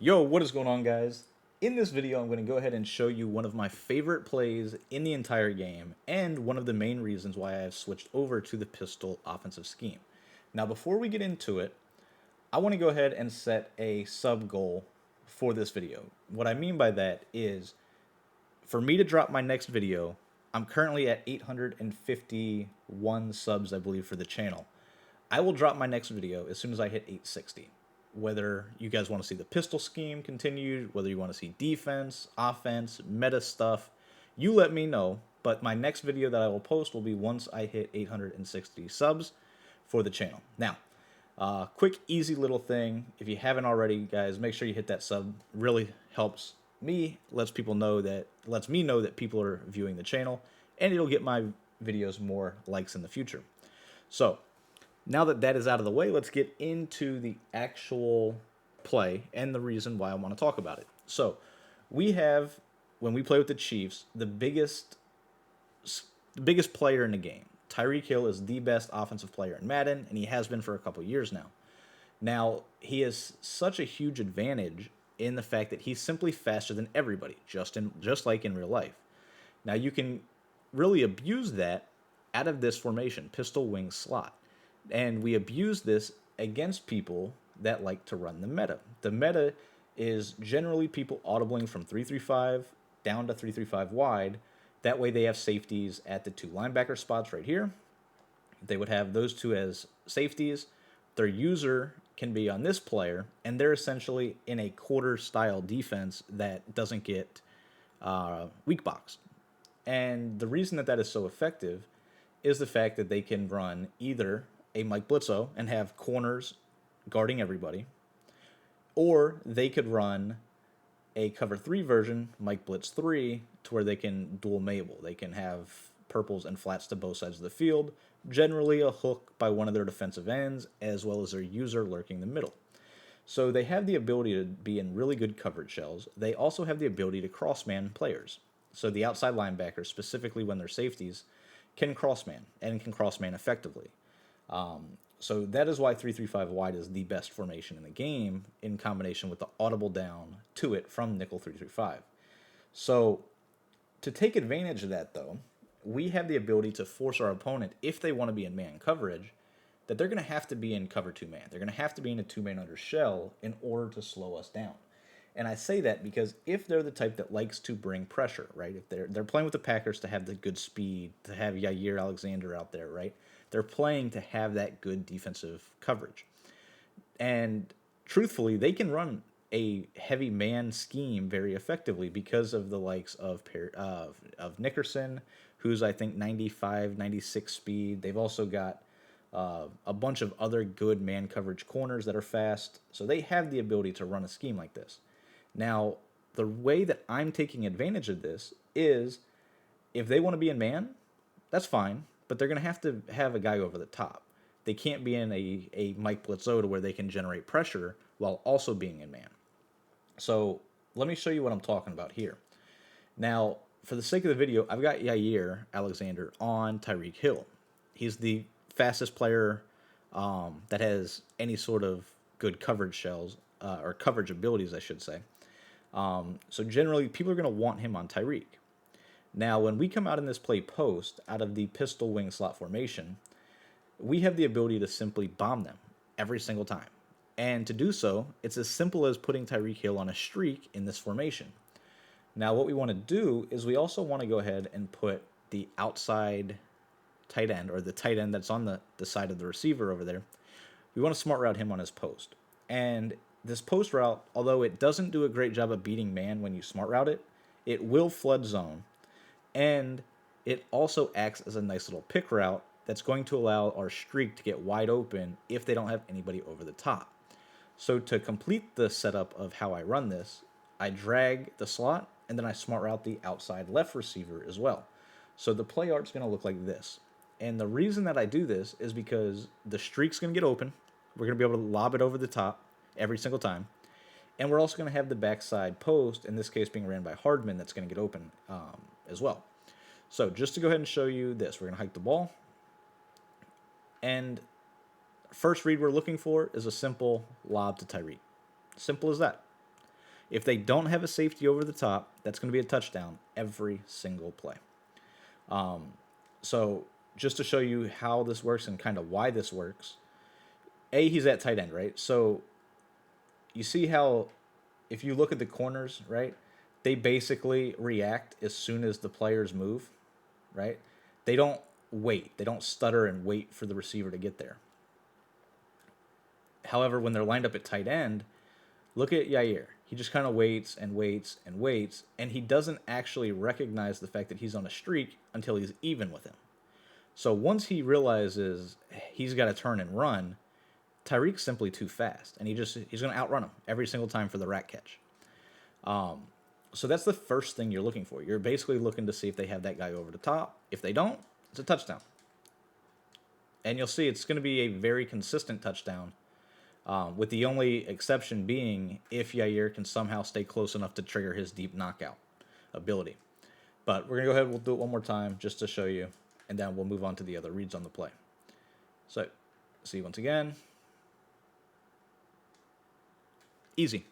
Yo, what is going on, guys? In this video, I'm going to go ahead and show you one of my favorite plays in the entire game, and one of the main reasons why I have switched over to the pistol offensive scheme. Now, before we get into it, I want to go ahead and set a sub goal for this video. What I mean by that is, for me to drop my next video, I'm currently at 851 subs, I believe, for the channel. I will drop my next video as soon as I hit 860. Whether you guys want to see the pistol scheme continued, whether you want to see defense, offense, meta stuff, you let me know. But my next video that I will post will be once I hit 860 subs for the channel. Now, quick, easy little thing. If you haven't already, guys, make sure you hit that sub. Really helps me, lets me know that people are viewing the channel, and it'll get my videos more likes in the future. So, now that that is out of the way, let's get into the actual play and the reason why I want to talk about it. So, we have, when we play with the Chiefs, the biggest player in the game. Tyreek Hill is the best offensive player in Madden, and he has been for a couple years now. Now, he has such a huge advantage in the fact that he's simply faster than everybody, just like in real life. Now, you can really abuse that out of this formation, pistol wing slot. And we abuse this against people that like to run the meta. The meta is generally people audibling from 335 down to 335 wide. That way they have safeties at the two linebacker spots right here. They would have those two as safeties. Their user can be on this player, and they're essentially in a quarter style defense that doesn't get weak boxed. And the reason that that is so effective is the fact that they can run either a Mike Blitzo and have corners guarding everybody, or they could run a cover 3 version, Mike Blitz 3, to where they can dual Mabel. They can have purples and flats to both sides of the field, generally a hook by one of their defensive ends, as well as their user lurking in the middle. So they have the ability to be in really good coverage shells. They also have the ability to cross-man players. So the outside linebackers, specifically when they're safeties, can cross-man, and can cross-man effectively. So that is why 335 wide is the best formation in the game, in combination with the audible down to it from nickel 335. So to take advantage of that, though, we have the ability to force our opponent, if they want to be in man coverage, that they're going to have to be in cover 2 man. They're going to have to be in a 2-man under shell in order to slow us down. And I say that because if they're the type that likes to bring pressure, right? If they're playing with the Packers to have the good speed, to have Yair Alexander out there, right? They're playing to have that good defensive coverage. And truthfully, they can run a heavy man scheme very effectively because of the likes of Nickerson, who's I think 95, 96 speed. They've also got a bunch of other good man coverage corners that are fast. So they have the ability to run a scheme like this. Now, the way that I'm taking advantage of this is, if they want to be in man, that's fine, but they're going to have a guy over the top. They can't be in a Mike Blitzo to where they can generate pressure while also being in man. So let me show you what I'm talking about here. Now, for the sake of the video, I've got Yair Alexander on Tyreek Hill. He's the fastest player that has any sort of good coverage shells, or coverage abilities, I should say. So generally, people are going to want him on Tyreek. Now, when we come out in this play post, out of the pistol wing slot formation, we have the ability to simply bomb them every single time. And to do so, it's as simple as putting Tyreek Hill on a streak in this formation. Now, what we want to do is we also want to go ahead and put the outside tight end, or the tight end that's on the side of the receiver over there. We want to smart route him on his post. And this post route, although it doesn't do a great job of beating man when you smart route it, it will flood zone. And it also acts as a nice little pick route that's going to allow our streak to get wide open if they don't have anybody over the top. So to complete the setup of how I run this, I drag the slot, and then I smart route the outside left receiver as well. So the play art's going to look like this. And the reason that I do this is because the streak's going to get open. We're going to be able to lob it over the top every single time. And we're also going to have the backside post, in this case being ran by Hardman, that's going to get open as well. So just to go ahead and show you this, we're going to hike the ball. And first read we're looking for is a simple lob to Tyreek. Simple as that. If they don't have a safety over the top, that's going to be a touchdown every single play. So just to show you how this works and kind of why this works, he's at tight end, right? So you see how if you look at the corners, right, they basically react as soon as the players move, right? They don't wait. They don't stutter and wait for the receiver to get there. However, when they're lined up at tight end, look at Yair. He just kind of waits and waits and waits, and he doesn't actually recognize the fact that he's on a streak until he's even with him. So once he realizes he's got to turn and run, Tyreek's simply too fast, and he's going to outrun him every single time for the rat catch. So that's the first thing you're looking for. You're basically looking to see if they have that guy over the top. If they don't, it's a touchdown. And you'll see it's going to be a very consistent touchdown, with the only exception being if Yair can somehow stay close enough to trigger his deep knockout ability. But we're going to go ahead and we'll do it one more time just to show you, and then we'll move on to the other reads on the play. So, see once again. Easy.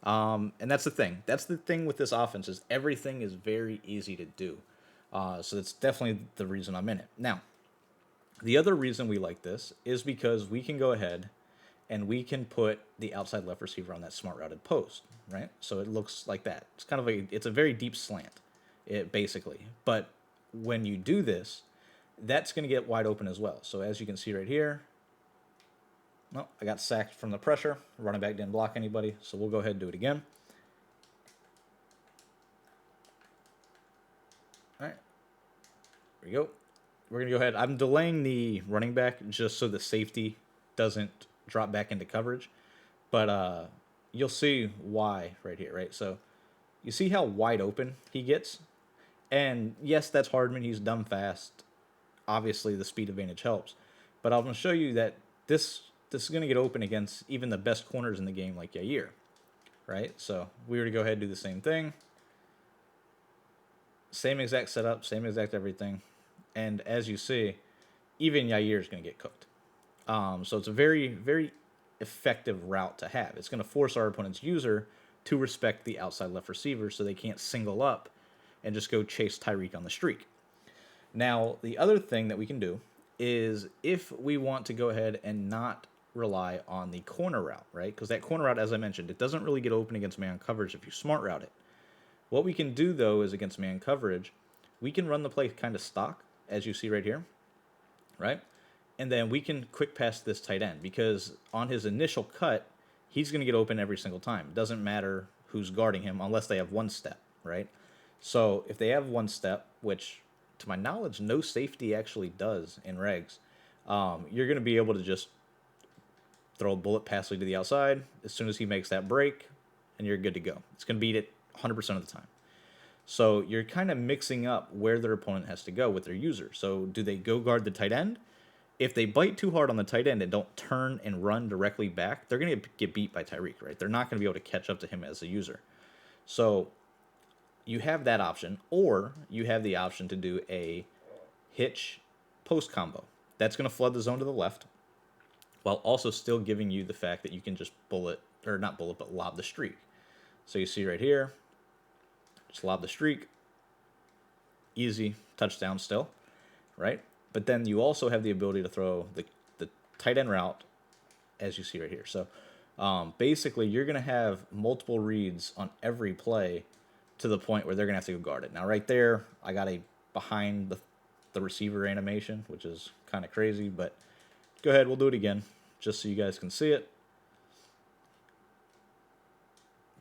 And that's the thing. That's the thing with this offense is everything is very easy to do. So that's definitely the reason I'm in it. Now, the other reason we like this is because we can go ahead and we can put the outside left receiver on that smart routed post, right? So it looks like that. It's kind of it's a very deep slant, basically. But when you do this, that's going to get wide open as well. So as you can see right here, no, I got sacked from the pressure. Running back didn't block anybody, so we'll go ahead and do it again. All right, here we go. We're going to go ahead. I'm delaying the running back just so the safety doesn't drop back into coverage. But you'll see why right here, right? So you see how wide open he gets? And yes, that's Hardman. He's dumb fast. Obviously, the speed advantage helps. But I'm going to show you that this is going to get open against even the best corners in the game like Yair, right? So we were to go ahead and do the same thing. Same exact setup, same exact everything. And as you see, even Yair is going to get cooked. So it's a very, very effective route to have. It's going to force our opponent's user to respect the outside left receiver so they can't single up and just go chase Tyreek on the streak. Now, the other thing that we can do is if we want to go ahead and not rely on the corner route, right? Because that corner route, as I mentioned, it doesn't really get open against man coverage if you smart route it. What we can do, though, is against man coverage, we can run the play kind of stock, as you see right here, right? And then we can quick pass this tight end because on his initial cut, he's going to get open every single time. It doesn't matter who's guarding him unless they have one step, right? So if they have one step, which to my knowledge, no safety actually does in regs, you're going to be able to just throw a bullet passively to the outside as soon as he makes that break, and you're good to go. It's going to beat it 100% of the time. So you're kind of mixing up where their opponent has to go with their user. So do they go guard the tight end? If they bite too hard on the tight end and don't turn and run directly back, they're going to get beat by Tyreek, right? They're not going to be able to catch up to him as a user. So you have that option, or you have the option to do a hitch post combo. That's going to flood the zone to the left, while also still giving you the fact that you can just lob the streak. So you see right here, just lob the streak, easy touchdown still, right? But then you also have the ability to throw the tight end route, as you see right here. So basically, you're going to have multiple reads on every play to the point where they're going to have to go guard it. Now, right there, I got a behind the receiver animation, which is kind of crazy, but go ahead, we'll do it again, just so you guys can see it.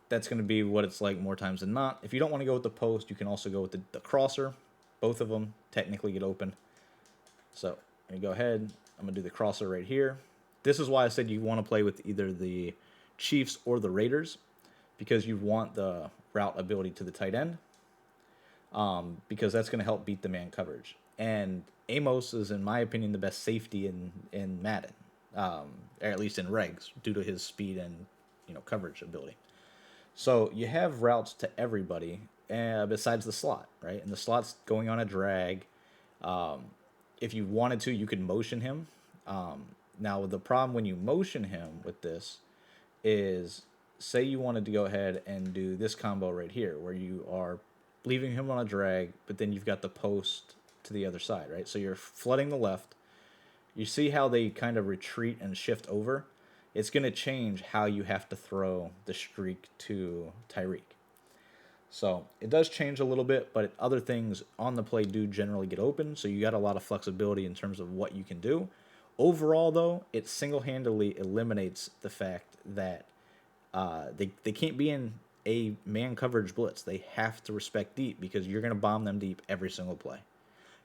That's going to be what it's like more times than not. If you don't want to go with the post, you can also go with the crosser. Both of them technically get open. So I'm going to go ahead. I'm going to do the crosser right here. This is why I said you want to play with either the Chiefs or the Raiders, because you want the route ability to the tight end, because that's going to help beat the man coverage. And Amos is, in my opinion, the best safety in Madden, or at least in regs, due to his speed and coverage ability. So you have routes to everybody besides the slot, right? And the slot's going on a drag. If you wanted to, you could motion him. Now, the problem when you motion him with this is say you wanted to go ahead and do this combo right here, where you are leaving him on a drag, but then you've got the post to the other side, right? So you're flooding the left. You see how they kind of retreat and shift over? It's going to change how you have to throw the streak to Tyreek. So it does change a little bit, but other things on the play do generally get open, so you got a lot of flexibility in terms of what you can do. Overall, though, it single-handedly eliminates the fact that they can't be in a man coverage blitz. They have to respect deep because you're going to bomb them deep every single play.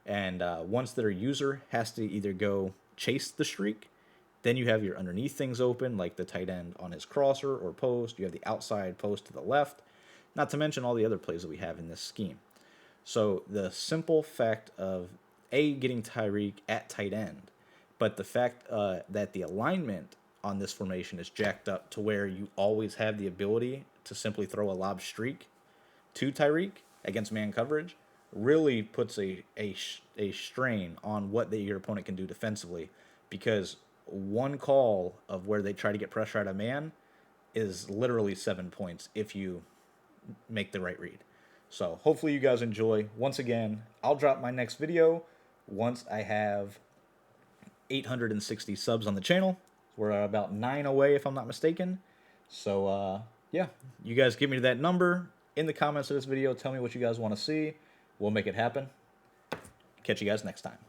And once their user has to either go chase the streak, then you have your underneath things open, like the tight end on his crosser or post. You have the outside post to the left, not to mention all the other plays that we have in this scheme. So the simple fact of getting Tyreek at tight end, but the fact that the alignment on this formation is jacked up to where you always have the ability to simply throw a lob streak to Tyreek against man coverage really puts a strain on what your opponent can do defensively, because one call of where they try to get pressure out of man is literally 7 points if you make the right read. So hopefully you guys enjoy. Once again, I'll drop my next video once I have 860 subs on the channel. We're about 9 away if I'm not mistaken. So yeah, you guys give me that number in the comments of this video. Tell me what you guys want to see. We'll make it happen. Catch you guys next time.